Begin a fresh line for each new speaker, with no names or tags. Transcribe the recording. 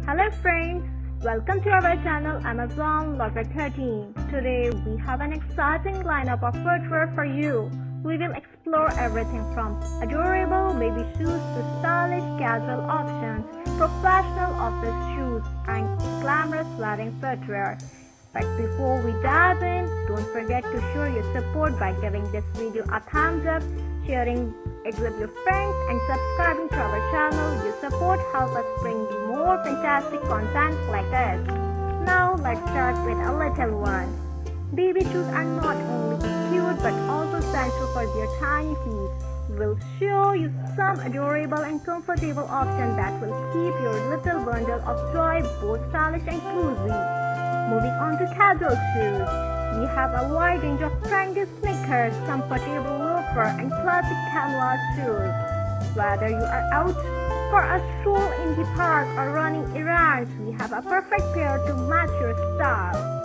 Hello friends, welcome to our channel Amazon Lover 13. Today we have an exciting lineup of footwear for you. We will explore everything from adorable baby shoes to stylish casual options, professional office shoes and glamorous wedding footwear. But before we dive in, don't forget to show your support by giving this video a thumbs up, sharing it with your friends and subscribing to our channel. Your support helps us bring you more fantastic content like this. Now let's start with a little one. Baby shoes are not only cute but also essential for their tiny feet. We'll show you some adorable and comfortable options that will keep your little bundle of joy both stylish and cozy. Moving on to casual shoes, we have a wide range of trendy sneakers, comfortable loafer, and classic canvas shoes. Whether you are out for a stroll in the park or running errands, we have a perfect pair to match your style.